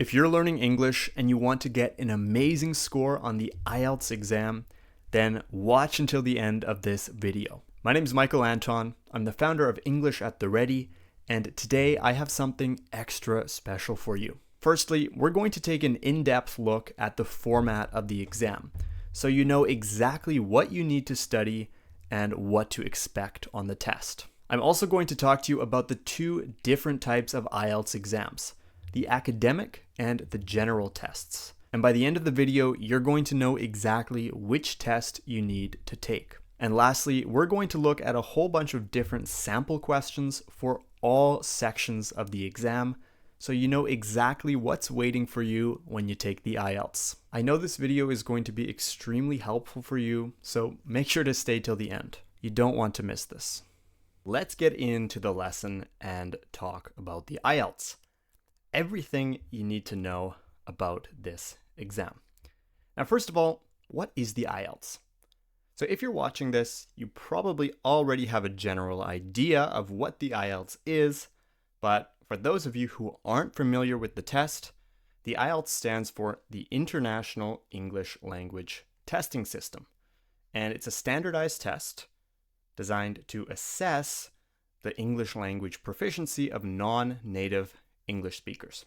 If you're learning English and you want to get an amazing score on the IELTS exam, then watch until the end of this video. My name is Michael Anton. I'm the founder of English at the Ready, and today I have something extra special for you. Firstly, we're going to take an in-depth look at the format of the exam, so you know exactly what you need to study and what to expect on the test. I'm also going to talk to you about the two different types of IELTS exams, the academic and the general tests. And by the end of the video, you're going to know exactly which test you need to take. And lastly, we're going to look at a whole bunch of different sample questions for all sections of the exam, so you know exactly what's waiting for you when you take the IELTS. I know this video is going to be extremely helpful for you, so make sure to stay till the end. You don't want to miss this. Let's get into the lesson and talk about the IELTS. Everything you need to know about this exam. Now, first of all, what is the IELTS? So if you're watching this, you probably already have a general idea of what the IELTS is, but for those of you who aren't familiar with the test, the IELTS stands for the International English Language Testing System, and it's a standardized test designed to assess the English language proficiency of non-native English speakers.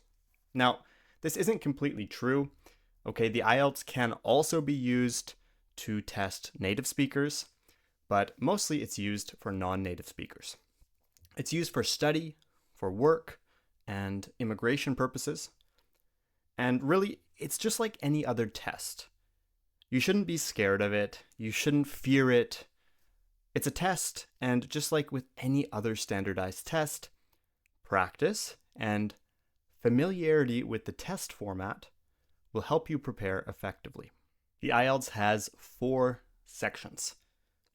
Now, this isn't completely true. Okay, the IELTS can also be used to test native speakers, but mostly it's used for non-native speakers. It's used for study, for work, and immigration purposes. And really, it's just like any other test. You shouldn't be scared of it. You shouldn't fear it. It's a test, and just like with any other standardized test, practice and familiarity with the test format will help you prepare effectively. The IELTS has 4 sections: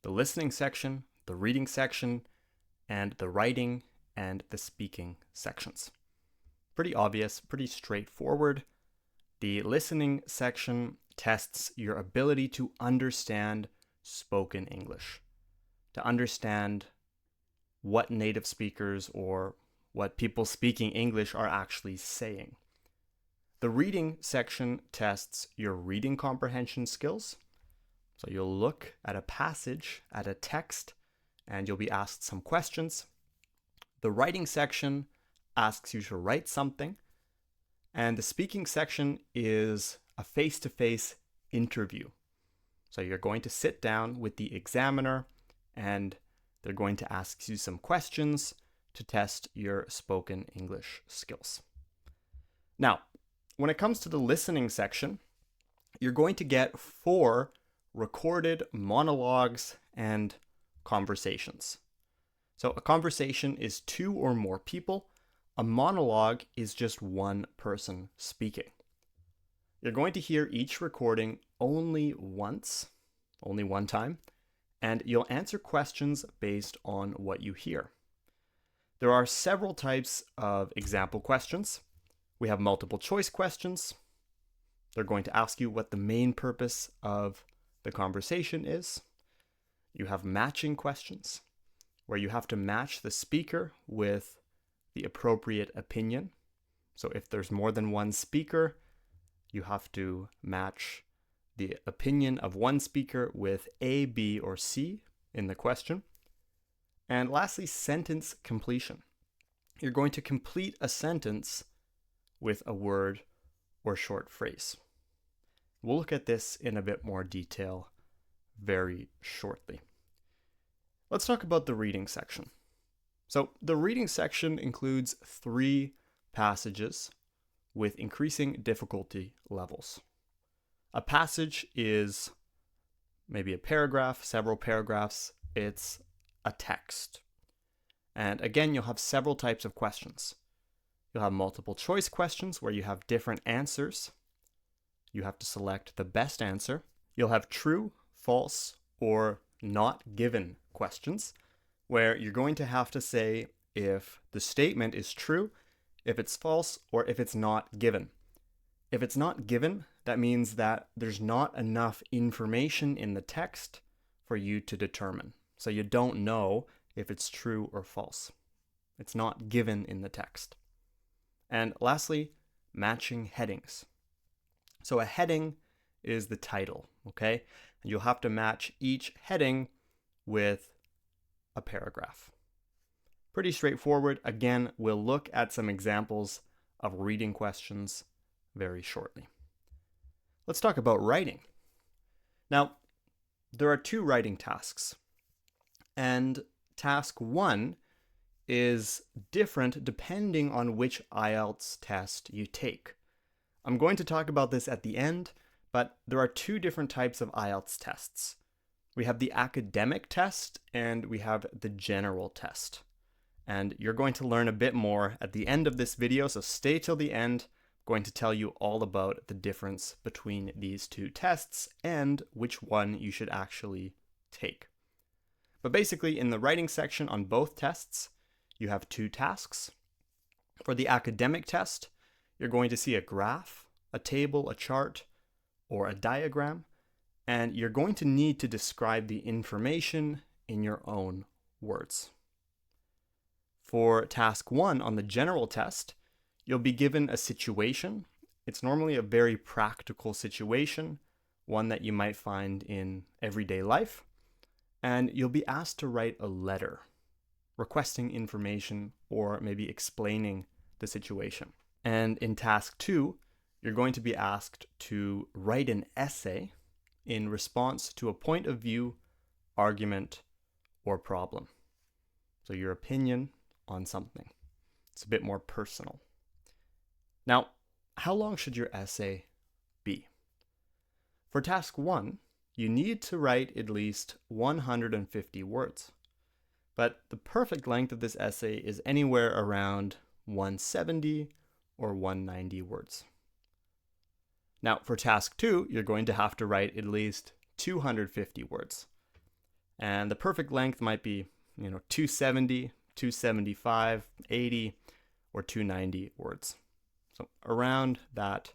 the listening section, the reading section, and the writing and the speaking sections. Pretty obvious, pretty straightforward. The listening section tests your ability to understand spoken English, to understand what native speakers or what people speaking English are actually saying. The reading section tests your reading comprehension skills. So you'll look at a passage, at a text, and you'll be asked some questions. The writing section asks you to write something. And the speaking section is a face-to-face interview. So you're going to sit down with the examiner and they're going to ask you some questions to test your spoken English skills. Now, when it comes to the listening section, you're going to get 4 recorded monologues and conversations. So a conversation is 2 or more people. A monologue is just one person speaking. You're going to hear each recording only once, only one time, and you'll answer questions based on what you hear. There are several types of example questions. We have multiple choice questions. They're going to ask you what the main purpose of the conversation is. You have matching questions, where you have to match the speaker with the appropriate opinion. So if there's more than one speaker, you have to match the opinion of one speaker with A, B, or C in the question. And lastly, sentence completion. You're going to complete a sentence with a word or short phrase. We'll look at this in a bit more detail very shortly. Let's talk about the reading section. So the reading section includes 3 passages with increasing difficulty levels. A passage is maybe a paragraph, several paragraphs. It's a text. And again, you'll have several types of questions. You'll have multiple choice questions where you have different answers. You have to select the best answer. You'll have true, false, or not given questions, where you're going to have to say if the statement is true, if it's false, or if it's not given. If it's not given, that means that there's not enough information in the text for you to determine. So you don't know if it's true or false. It's not given in the text. And lastly, matching headings. So a heading is the title, okay? And you'll have to match each heading with a paragraph. Pretty straightforward. Again, we'll look at some examples of reading questions very shortly. Let's talk about writing. Now, there are two writing tasks, and task 1 is different depending on which IELTS test you take. I'm going to talk about this at the end, but there are two different types of IELTS tests. We have the academic test and we have the general test. And you're going to learn a bit more at the end of this video, so stay till the end. I'm going to tell you all about the difference between these two tests and which one you should actually take. But basically, in the writing section on both tests, you have two tasks. For the academic test, you're going to see a graph, a table, a chart, or a diagram, and you're going to need to describe the information in your own words. For task 1 on the general test, you'll be given a situation. It's normally a very practical situation, one that you might find in everyday life, and you'll be asked to write a letter requesting information or maybe explaining the situation. And in task 2, you're going to be asked to write an essay in response to a point of view, argument, or problem. So your opinion on something. It's a bit more personal. Now, how long should your essay be? For task 1, you need to write at least 150 words. But the perfect length of this essay is anywhere around 170 or 190 words. Now, for task 2, you're going to have to write at least 250 words. And the perfect length might be, 270, 275, 80, or 290 words. So around that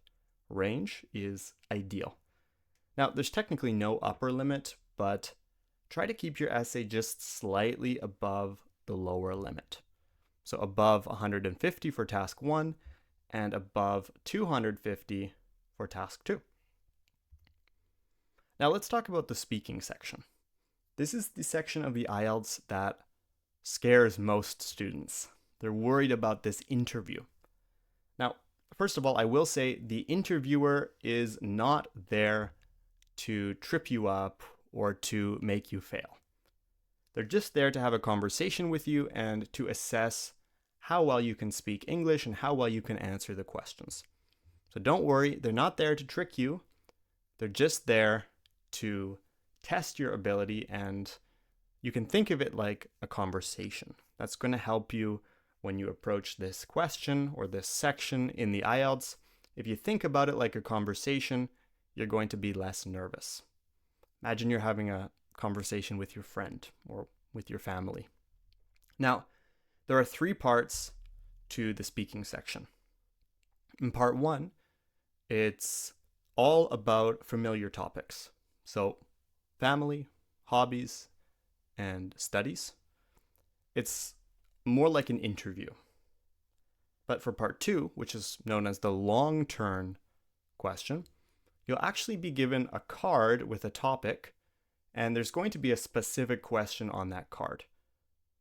range is ideal. Now, there's technically no upper limit, but try to keep your essay just slightly above the lower limit. So above 150 for task 1 and above 250 for task 2. Now let's talk about the speaking section. This is the section of the IELTS that scares most students. They're worried about this interview. Now, first of all, I will say the interviewer is not there to trip you up or to make you fail. They're just there to have a conversation with you and to assess how well you can speak English and how well you can answer the questions. So don't worry, they're not there to trick you. They're just there to test your ability, and you can think of it like a conversation. That's going to help you when you approach this question or this section in the IELTS. If you think about it like a conversation, you're going to be less nervous. Imagine you're having a conversation with your friend or with your family. Now, there are 3 parts to the speaking section. In part 1, it's all about familiar topics. So family, hobbies, and studies. It's more like an interview. But for part 2, which is known as the long-term question, you'll actually be given a card with a topic, and there's going to be a specific question on that card.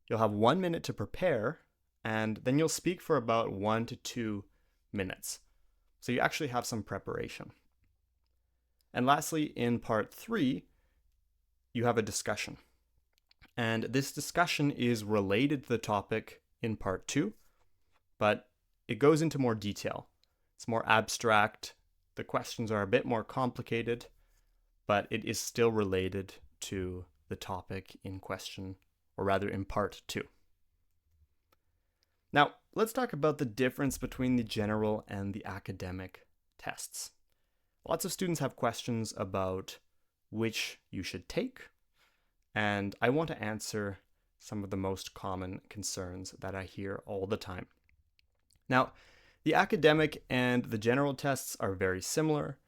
You'll have 1 minute to prepare, and then you'll speak for about 1 to 2 minutes. So you actually have some preparation. And lastly, in part 3, you have a discussion. And this discussion is related to the topic in part 2, but it goes into more detail. It's more abstract. The questions are a bit more complicated, but it is still related to the topic in question, or rather in part 2. Now, let's talk about the difference between the general and the academic tests. Lots of students have questions about which you should take, and I want to answer some of the most common concerns that I hear all the time. Now, the academic and the general tests are very similar,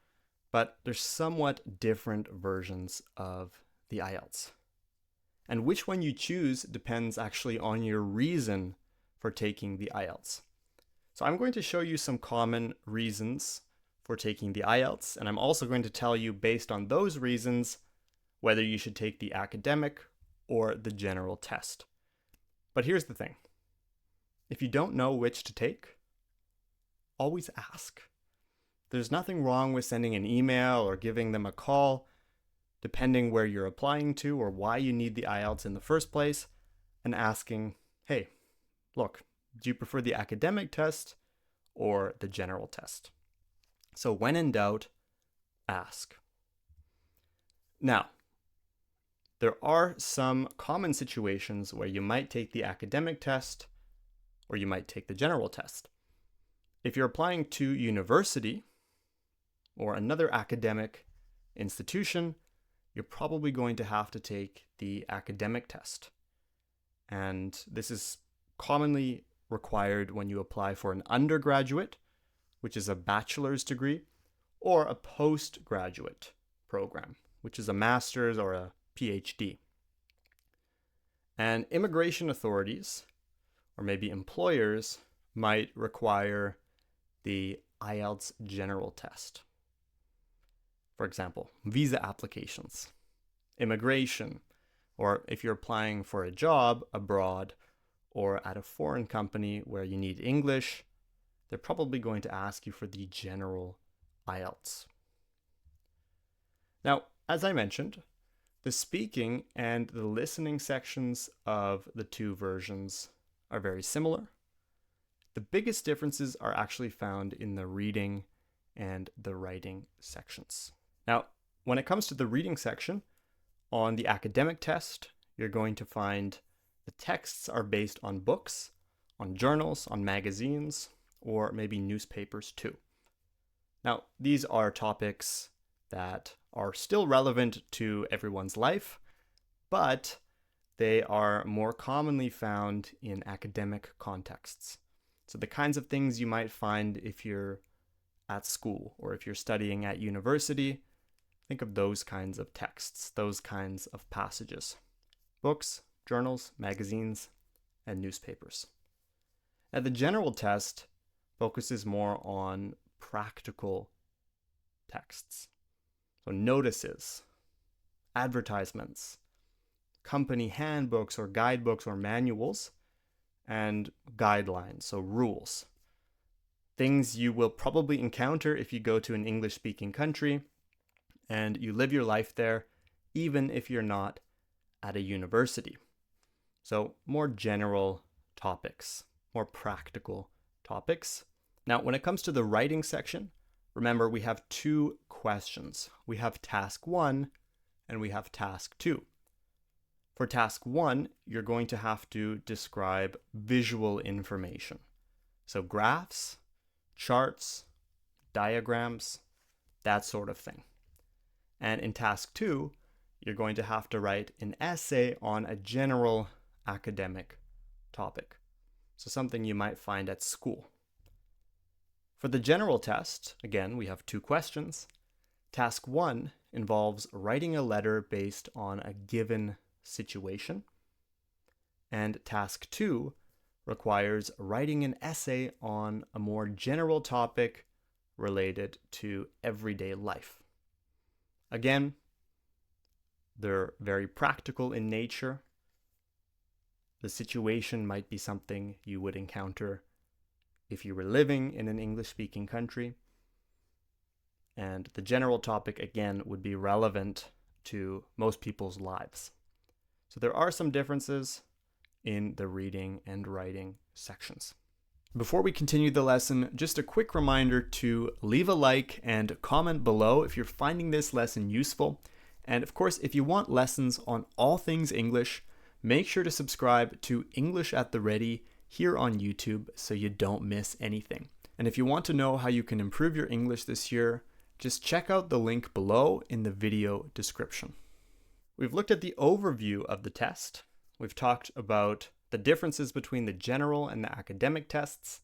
but they're somewhat different versions of the IELTS. And which one you choose depends actually on your reason for taking the IELTS. So I'm going to show you some common reasons for taking the IELTS, and I'm also going to tell you, based on those reasons, whether you should take the academic or the general test. But here's the thing. If you don't know which to take, always ask. There's nothing wrong with sending an email or giving them a call, depending where you're applying to or why you need the IELTS in the first place, and asking, hey, look, do you prefer the academic test or the general test? So when in doubt, ask. Now, there are some common situations where you might take the academic test or you might take the general test. If you're applying to university or another academic institution, you're probably going to have to take the academic test. And this is commonly required when you apply for an undergraduate, which is a bachelor's degree, or a postgraduate program, which is a master's or a PhD. And immigration authorities, or maybe employers, might require the IELTS general test. For example, visa applications, immigration, or if you're applying for a job abroad or at a foreign company where you need English, they're probably going to ask you for the general IELTS. Now, as I mentioned, the speaking and the listening sections of the two versions are very similar. The biggest differences are actually found in the reading and the writing sections. Now, when it comes to the reading section, on the academic test, you're going to find the texts are based on books, on journals, on magazines, or maybe newspapers too. Now, these are topics that are still relevant to everyone's life, but they are more commonly found in academic contexts. So the kinds of things you might find if you're at school or if you're studying at university, think of those kinds of texts, those kinds of passages. Books, journals, magazines, and newspapers. Now, the general test focuses more on practical texts. So notices, advertisements, company handbooks or guidebooks or manuals, and guidelines, so rules. Things you will probably encounter if you go to an English-speaking country and you live your life there, even if you're not at a university. So more general topics, more practical topics. Now, when it comes to the writing section, remember we have two questions. We have task 1 and we have task 2. For task 1, you're going to have to describe visual information. So graphs, charts, diagrams, that sort of thing. And in task 2, you're going to have to write an essay on a general academic topic. So something you might find at school. For the general test, again, we have two questions. Task 1 involves writing a letter based on a given situation. And task 2 requires writing an essay on a more general topic related to everyday life. Again, they're very practical in nature. The situation might be something you would encounter if you were living in an English-speaking country. And the general topic, again, would be relevant to most people's lives. So there are some differences in the reading and writing sections. Before we continue the lesson, just a quick reminder to leave a like and comment below if you're finding this lesson useful. And of course, if you want lessons on all things English, make sure to subscribe to English at the Ready here on YouTube so you don't miss anything. And if you want to know how you can improve your English this year, just check out the link below in the video description. We've looked at the overview of the test. We've talked about the differences between the general and the academic tests.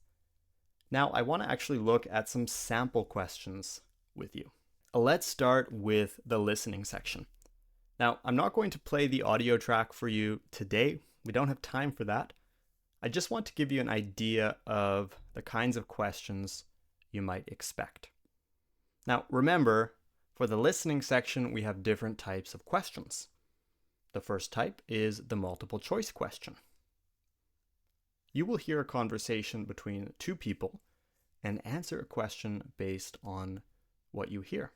Now I want to actually look at some sample questions with you. Let's start with the listening section. Now, I'm not going to play the audio track for you today. We don't have time for that. I just want to give you an idea of the kinds of questions you might expect. Now, remember, for the listening section, we have different types of questions. The first type is the multiple choice question. You will hear a conversation between two people and answer a question based on what you hear.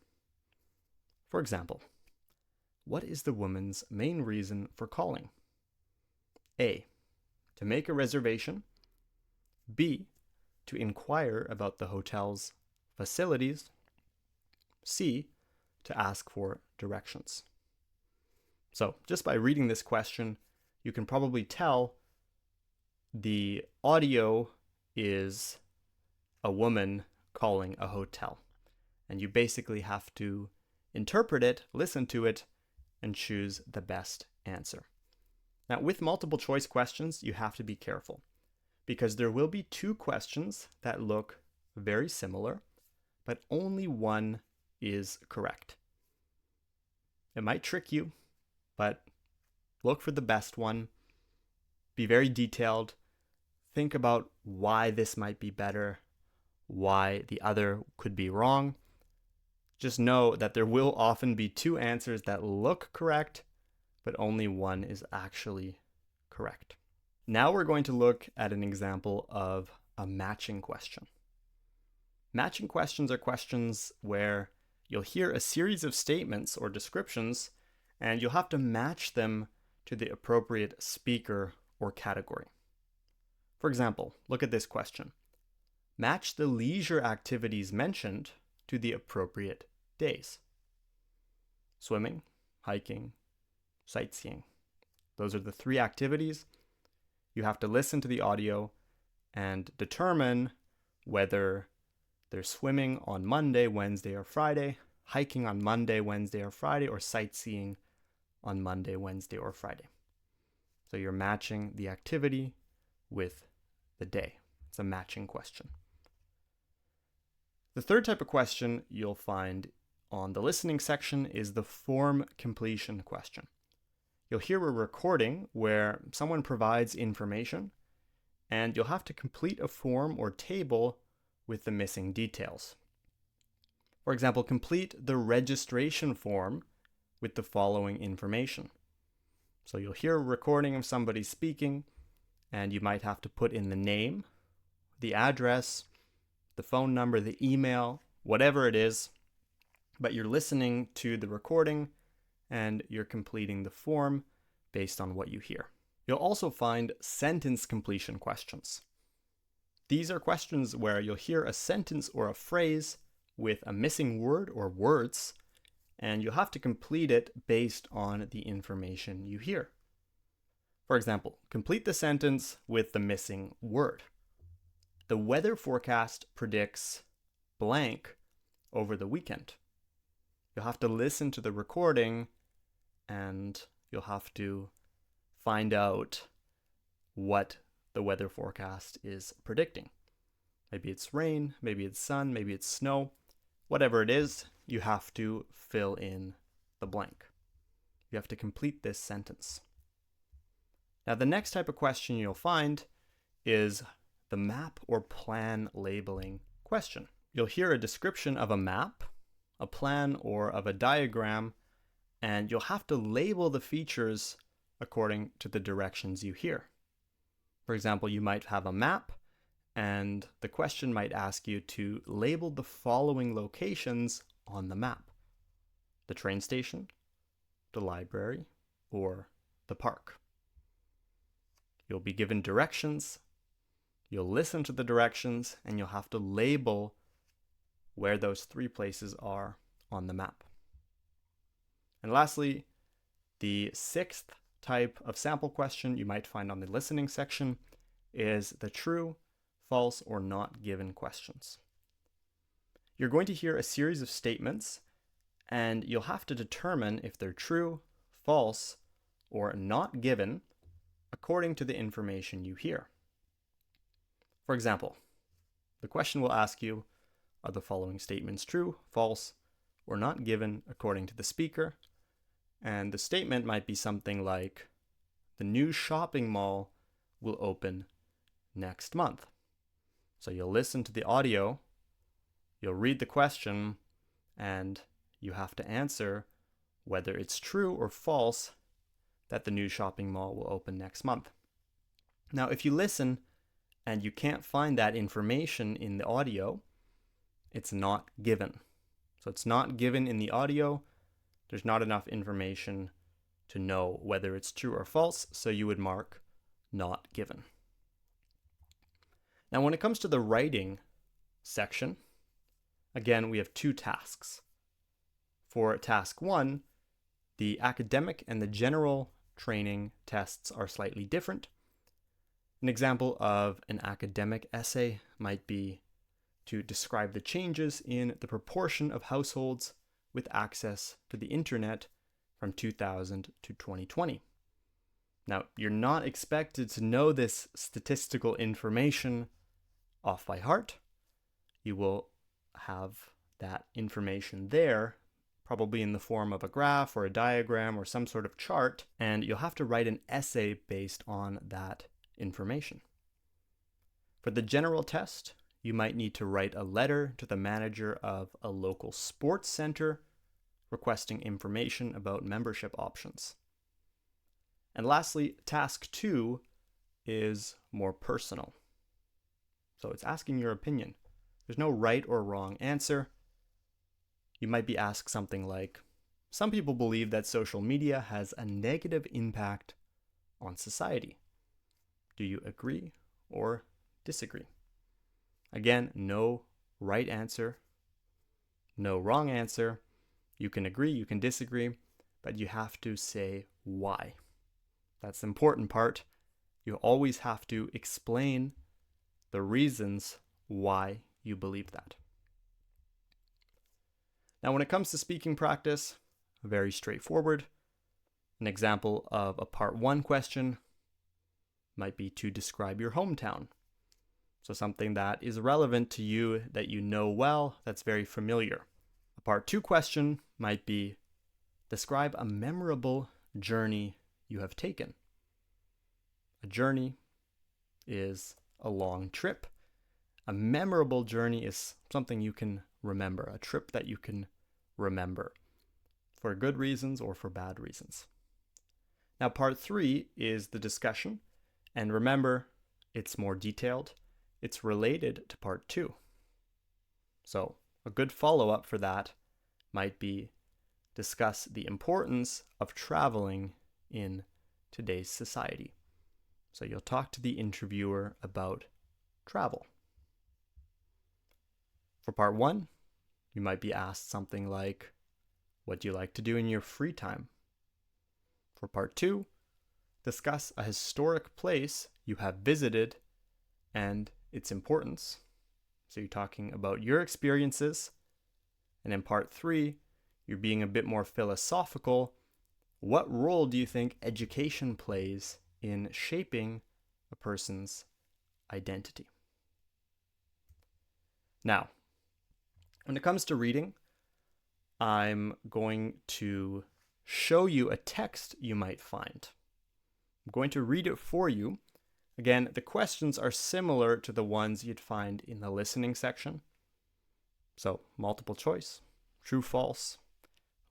For example, what is the woman's main reason for calling? A, to make a reservation. B, to inquire about the hotel's facilities. C, to ask for directions. So just by reading this question, you can probably tell the audio is a woman calling a hotel. And you basically have to interpret it, listen to it, and choose the best answer. Now, with multiple choice questions, you have to be careful because there will be two questions that look very similar, but only one is correct. It might trick you, but look for the best one. Be very detailed. Think about why this might be better, why the other could be wrong. Just know that there will often be two answers that look correct, but only one is actually correct. Now we're going to look at an example of a matching question. Matching questions are questions where you'll hear a series of statements or descriptions, and you'll have to match them to the appropriate speaker or category. For example, look at this question. Match the leisure activities mentioned to the appropriate days. Swimming, hiking, sightseeing. Those are the three activities. You have to listen to the audio and determine whether they're swimming on Monday, Wednesday, or Friday, hiking on Monday, Wednesday, or Friday, or sightseeing on Monday, Wednesday, or Friday. So you're matching the activity with the day. It's a matching question. The third type of question you'll find on the listening section is the form completion question. You'll hear a recording where someone provides information, and you'll have to complete a form or table with the missing details. For example, complete the registration form with the following information. So you'll hear a recording of somebody speaking, and you might have to put in the name, the address, the phone number, the email, whatever it is, but you're listening to the recording and you're completing the form based on what you hear. You'll also find sentence completion questions. These are questions where you'll hear a sentence or a phrase with a missing word or words, and you'll have to complete it based on the information you hear. For example, complete the sentence with the missing word. The weather forecast predicts blank over the weekend. You'll have to listen to the recording and you'll have to find out what the weather forecast is predicting. Maybe it's rain, maybe it's sun, maybe it's snow. Whatever it is, you have to fill in the blank. You have to complete this sentence. Now, the next type of question you'll find is the map or plan labeling question. You'll hear a description of a map, a plan, or of a diagram, and you'll have to label the features according to the directions you hear. For example, you might have a map, and the question might ask you to label the following locations on the map: the train station, the library, or the park. You'll be given directions, you'll listen to the directions, and you'll have to label where those three places are on the map. And lastly, the sixth type of sample question you might find on the listening section is the true, false, or not given questions. You're going to hear a series of statements, and you'll have to determine if they're true, false, or not given according to the information you hear. For example, the question will ask you, are the following statements true, false, or not given according to the speaker? And the statement might be something like, the new shopping mall will open next month. So you'll listen to the audio, you'll read the question, and you have to answer whether it's true or false that the new shopping mall will open next month. Now, if you listen and you can't find that information in the audio, it's not given. So it's not given in the audio. There's not enough information to know whether it's true or false, so you would mark not given. Now, when it comes to the writing section, again, we have two tasks. For task 1, the academic and the general training tests are slightly different. An example of an academic essay might be to describe the changes in the proportion of households with access to the internet from 2000 to 2020. Now, you're not expected to know this statistical information off by heart. You will have that information there, probably in the form of a graph or a diagram or some sort of chart, and you'll have to write an essay based on that information. For the general test, you might need to write a letter to the manager of a local sports center requesting information about membership options. And lastly, task 2 is more personal. So it's asking your opinion. There's no right or wrong answer. You might be asked something like, some people believe that social media has a negative impact on society. Do you agree or disagree? Again, no right answer, no wrong answer. You can agree, you can disagree, but you have to say why. That's the important part. You always have to explain the reasons why you believe that. Now, when it comes to speaking practice, very straightforward. An example of a part 1 question might be to describe your hometown. So something that is relevant to you, that you know well, that's very familiar. A part 2 question might be, describe a memorable journey you have taken. A journey is a long trip. A memorable journey is something you can remember, a trip that you can remember for good reasons or for bad reasons. Now, part 3 is the discussion. And remember, it's more detailed. It's related to part 2. So a good follow-up for that might be discuss the importance of traveling in today's society. So you'll talk to the interviewer about travel. For part 1, you might be asked something like, what do you like to do in your free time? For part 2, discuss a historic place you have visited and its importance. So you're talking about your experiences. And in part 3, you're being a bit more philosophical. What role do you think education plays in shaping a person's identity? Now, when it comes to reading, I'm going to show you a text you might find. I'm going to read it for you. Again, the questions are similar to the ones you'd find in the listening section. So, multiple choice, true, false,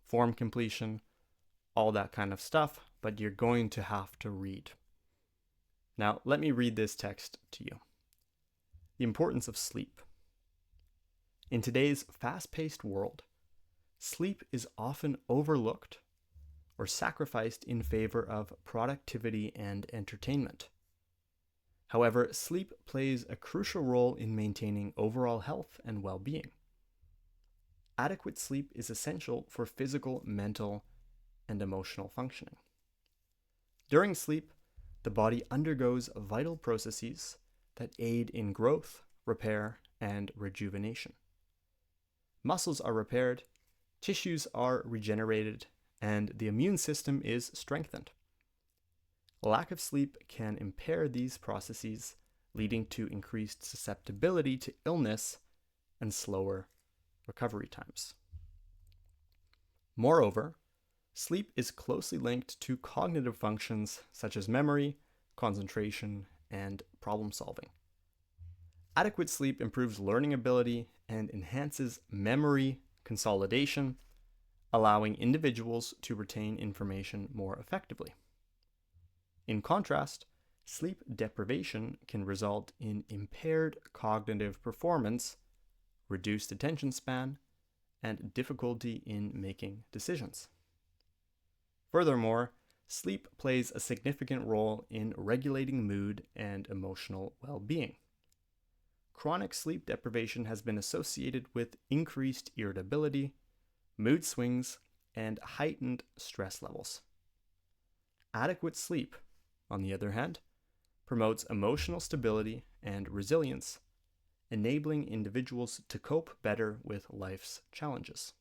form completion, all that kind of stuff, but you're going to have to read. Now, let me read this text to you. The importance of sleep. In today's fast-paced world, sleep is often overlooked or sacrificed in favor of productivity and entertainment. However, sleep plays a crucial role in maintaining overall health and well-being. Adequate sleep is essential for physical, mental, and emotional functioning. During sleep, the body undergoes vital processes that aid in growth, repair, and rejuvenation. Muscles are repaired, tissues are regenerated, and the immune system is strengthened. Lack of sleep can impair these processes, leading to increased susceptibility to illness and slower recovery times. Moreover, sleep is closely linked to cognitive functions such as memory, concentration, and problem solving. Adequate sleep improves learning ability and enhances memory consolidation, allowing individuals to retain information more effectively. In contrast, sleep deprivation can result in impaired cognitive performance, reduced attention span, and difficulty in making decisions. Furthermore, sleep plays a significant role in regulating mood and emotional well-being. Chronic sleep deprivation has been associated with increased irritability, mood swings, and heightened stress levels. Adequate sleep, on the other hand, promotes emotional stability and resilience, enabling individuals to cope better with life's challenges.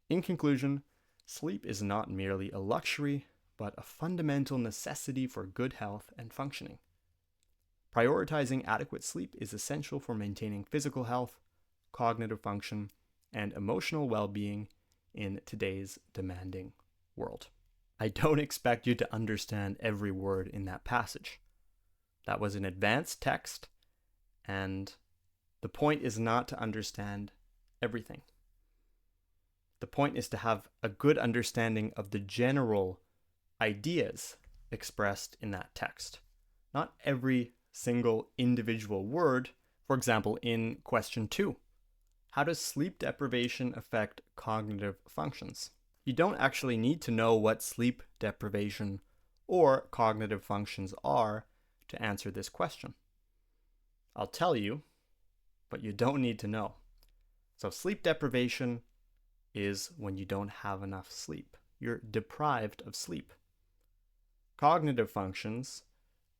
In conclusion, sleep is not merely a luxury, but a fundamental necessity for good health and functioning. Prioritizing adequate sleep is essential for maintaining physical health, cognitive function, and emotional well-being in today's demanding world. I don't expect you to understand every word in that passage. That was an advanced text, and the point is not to understand everything. The point is to have a good understanding of the general ideas expressed in that text. Not every single individual word. For example, in question 2, how does sleep deprivation affect cognitive functions? You don't actually need to know what sleep deprivation or cognitive functions are to answer this question. I'll tell you, but you don't need to know. So sleep deprivation is when you don't have enough sleep. You're deprived of sleep. Cognitive functions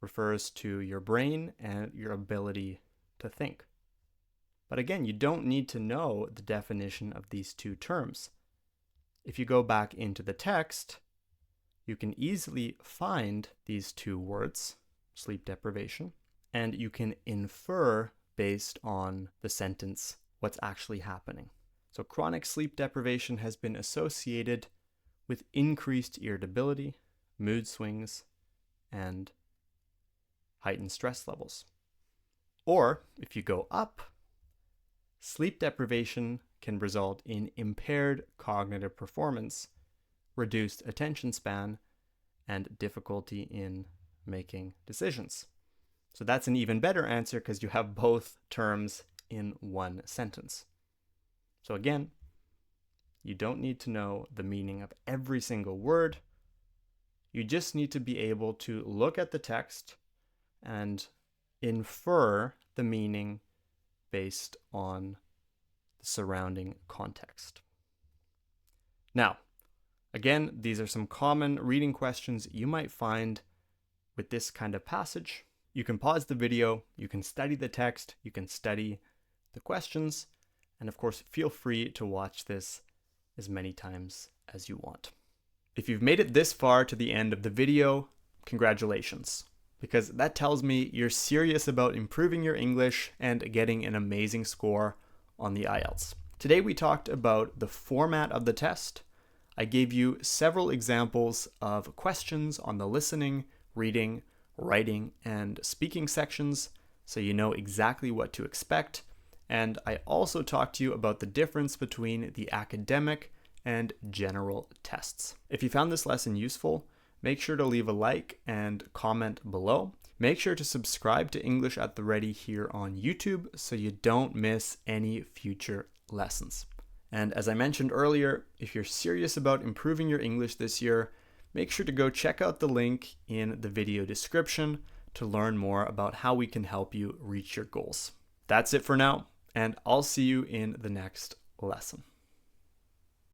refers to your brain and your ability to think. But again, you don't need to know the definition of these two terms. If you go back into the text, you can easily find these two words, sleep deprivation, and you can infer based on the sentence what's actually happening. So chronic sleep deprivation has been associated with increased irritability, mood swings, and heightened stress levels. Or if you go up, sleep deprivation can result in impaired cognitive performance, reduced attention span, and difficulty in making decisions. So that's an even better answer because you have both terms in one sentence. So again, you don't need to know the meaning of every single word. You just need to be able to look at the text and infer the meaning based on the surrounding context. Now, again, these are some common reading questions you might find with this kind of passage. You can pause the video, you can study the text, you can study the questions, and of course, feel free to watch this as many times as you want. If you've made it this far to the end of the video, congratulations, because that tells me you're serious about improving your English and getting an amazing score on the IELTS. Today we talked about the format of the test. I gave you several examples of questions on the listening, reading, writing, and speaking sections, so you know exactly what to expect. And I also talked to you about the difference between the academic and general tests. If you found this lesson useful, make sure to leave a like and comment below. Make sure to subscribe to English at the Ready here on YouTube so you don't miss any future lessons. And as I mentioned earlier, if you're serious about improving your English this year, make sure to go check out the link in the video description to learn more about how we can help you reach your goals. That's it for now, and I'll see you in the next lesson.